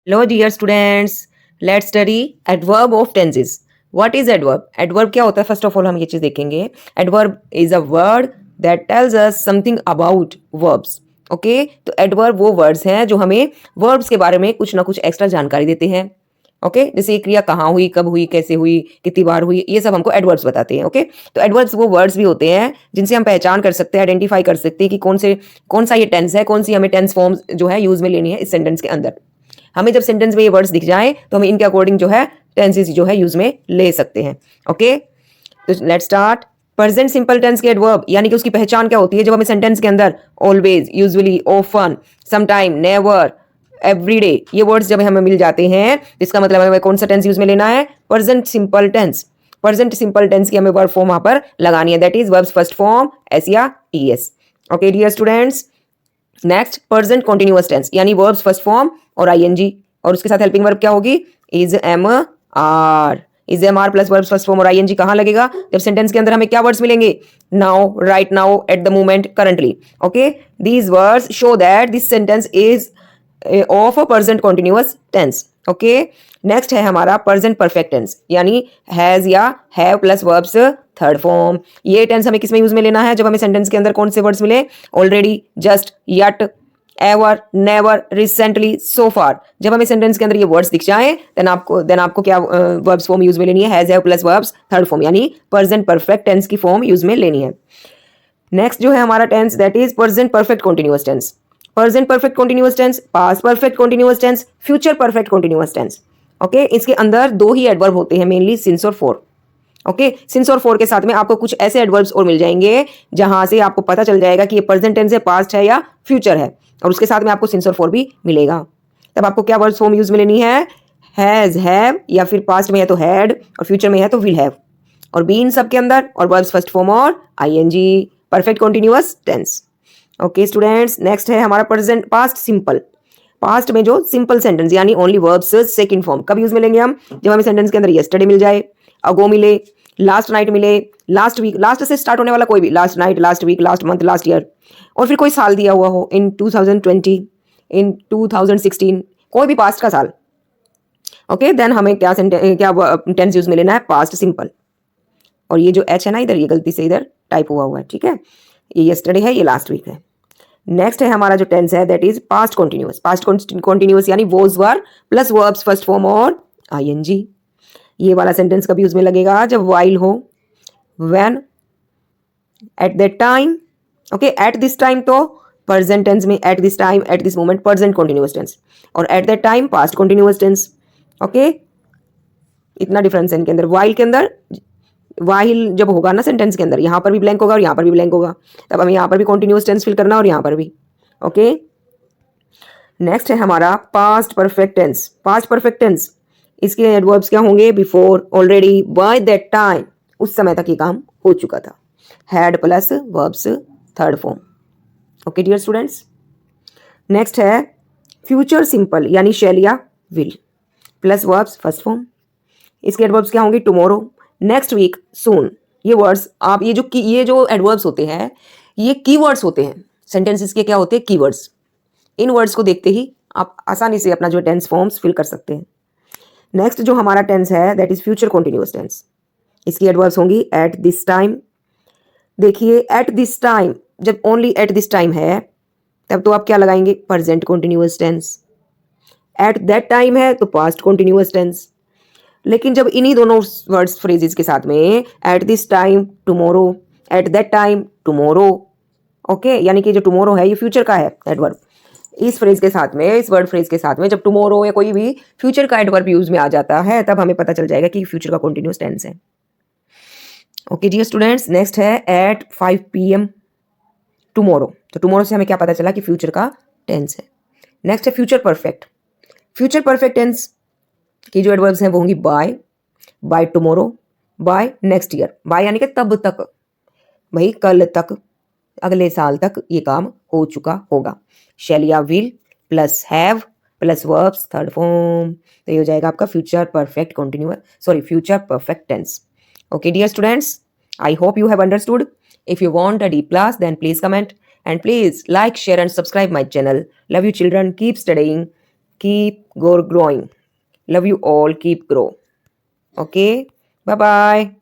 Hello, dear students. Let's study adverb of tenses. What is adverb? Adverb क्या होता है? First of all हम ये चीज देखेंगे. Adverb is a word that tells us something about verbs. Okay तो adverb वो वर्ड्स हैं जो हमें वर्ब्स के बारे में कुछ ना कुछ एक्स्ट्रा जानकारी देते हैं. ओके जैसे ये क्रिया कहाँ हुई, कब हुई, कैसे हुई, कितनी बार हुई, ये सब हमको एडवर्ब्स बताते हैं. ओके तो एडवर्ब्स वो वर्ड्स भी होते हैं जिनसे हम पहचान कर सकते हैं, आइडेंटिफाई कर सकते हैं कि कौन सा ये टेंस है, कौन सी हमें टेंस फॉर्म्स जो है यूज में लेनी है इस सेंटेंस के अंदर. हमें जब सेंटेंस में ये वर्ड्स दिख जाए तो हम इनके अकॉर्डिंग जो है टेंसेस जो है यूज में ले सकते हैं. ओके तो let's start. Present simple tense के एडवर्ब यानी कि उसकी पहचान क्या होती है? जब हमें सेंटेंस के अंदर always, usually, often, sometime, never, everyday ये वर्ड्स जब हमें मिल जाते हैं तो इसका मतलब हमें कौन सा टेंस यूज में लेना है? Present simple tense. Present simple tense की हमें वर्ब फॉर्म वहां पर लगानी है, that is verbs first form S या E S. Okay dear students, next present continuous tense यानी वर्ब्स फर्स्ट फॉर्म और आईएनजी और उसके साथ हेल्पिंग वर्ब क्या होगी? Is am are. Is am are plus verbs first form और आईएनजी कहाँ लगेगा? जब सेंटेंस के अंदर हमें क्या वर्ड्स मिलेंगे? Now, right now, at the moment, currently. Okay these words show that this sentence is of a present continuous tense. Okay next है हमारा प्रेजेंट परफेक्ट टेंस यानी हैज या have plus verbs third form. ये tense हमें किसमें use में लेना है? जब हमें सेंटेंस के अंदर कौन से वर्ड्स मिले? Already, just, yet, ever, never, recently, so far. जब हमें सेंटेंस के अंदर ये वर्ड्स दिख जाए देन आपको क्या वर्ब्स फॉर्म यूज में लेनी है? Has, have plus verbs third form यानी प्रेजेंट परफेक्ट टेंस की फॉर्म यूज में लेनी है. नेक्स्ट जो है हमारा tense that is present perfect continuous tense. Present perfect continuous tense, past perfect continuous tense, future perfect continuous tense. Okay इसके अंदर दो ही एडवर्ब होते हैं मेनली, सिंस और फॉर. ओके सिंस और फॉर के साथ में आपको कुछ ऐसे एडवर्ब्स और मिल जाएंगे जहां से आपको पता चल जाएगा कि ये प्रेजेंट टेंस है, पास्ट है या फ्यूचर है, और उसके साथ में आपको सिंस और फॉर भी मिलेगा. तब आपको क्या वर्ड्स फॉर्म यूज में लेनी है? हैज, हैव, या फिर पास्ट में है तो हैड और फ्यूचर में है तो विल हैव, और बीन सबके अंदर, और वर्ब्स फर्स्ट फॉर्म और ING, perfect continuous tense. Okay students, next है हमारा प्रेजेंट पास्ट सिंपल. पास्ट में जो सिंपल सेंटेंस यानी ओनली वर्ब्स सेकंड फॉर्म कब यूज में लेंगे हम? जब हमें सेंटेंस के अंदर यस्टरडे मिल जाए, अगो मिले, लास्ट नाइट मिले, लास्ट वीक, लास्ट से स्टार्ट होने वाला कोई भी, last night, last week, last month, last year, और फिर कोई साल दिया हुआ हो, इन 2020, इन 2016, कोई भी पास्ट का साल. ओके देन हमें क्या टेंस यूज में लेना है? Past simple. और ये जो एच है ना इधर, ये गलती से इधर टाइप हुआ है, ठीक है, ये यस्टरडे है, ये लास्ट वीक है. नेक्स्ट है हमारा जो टेंस है that is past continuous. Past continuous यानी was were plus verbs first form और आईएनजी. ये वाला सेंटेंस कभी यूज में लगेगा? जब वाइल हो, when, at that time. Okay at this time तो प्रेजेंट टेंस में at this time, at this moment present continuous tense, और at that time past continuous tense. Okay इतना डिफरेंस है इनके अंदर. वाइल के अंदर, वाइल जब होगा ना सेंटेंस के अंदर, यहाँ पर भी ब्लैंक होगा और यहाँ पर भी ब्लैंक होगा, तब हमें यहाँ पर भी कॉन्टिन्यूअस टेंस फिल करना और यहाँ पर भी. ओके नेक्स्ट है हमारा past perfect tense. Past perfect tense इसके एडवर्ब्स क्या होंगे? Before, already, by that time, उस समय तक ये काम हो चुका था, had plus verbs third form. Okay dear students, next है फ्यूचर सिंपल यानी शैल या will plus verbs first form. इसके एडवर्ब्स क्या होंगे? Tomorrow, next week, soon. ये वर्ड्स आप ये जो एडवर्ब्स होते हैं ये कीवर्ड्स होते हैं. सेंटेंसेस के क्या होते हैं? कीवर्ड्स. इन वर्ड्स को देखते ही आप आसानी से अपना जो टेंस फॉर्म्स फिल कर सकते हैं. नेक्स्ट जो हमारा टेंस है that is future continuous tense. इसकी एडवर्ब्स होंगी एट दिस टाइम. देखिए एट दिस टाइम, जब ओनली एट दिस टाइम है तब तो आप क्या लगाएंगे? Present continuous tense. At that time है तो पास्ट कॉन्टिन्यूअस टेंस. लेकिन जब इन्हीं दोनों वर्ड्स फ्रेजेस के साथ में at this time tomorrow, eight that time tomorrow, okay यानी कि जो टुमारो है ये फ्यूचर का है एडवर्ब. इस फ्रेज के साथ में, इस वर्ड फ्रेज के साथ में जब टुमारो या कोई भी फ्यूचर का एडवर्ब यूज में आ जाता है तब हमें पता चल जाएगा कि फ्यूचर का कॉन्टिन्यूअस टेंस है. ओके डियर स्टूडेंट्स, नेक्स्ट है एट 5 PM टुमारो. तो टुमारो से हमें क्या पता चला? कि फ्यूचर का टेंस है. नेक्स्ट है future perfect. Future perfect tense की जो एडवर्ब्स हैं वो होंगी by, by tomorrow, by next year. By यानी कि तब तक, भाई कल तक, अगले साल तक ये काम हो चुका होगा. शैल या will plus have plus verbs third form, तो ये हो जाएगा आपका future perfect future perfect tense. Okay dear students, I hope you have understood. If you want a deep class then please comment and please like, share and subscribe my channel. Love you children, keep studying. Keep growing. Love you all. Keep grow. Okay. Bye bye.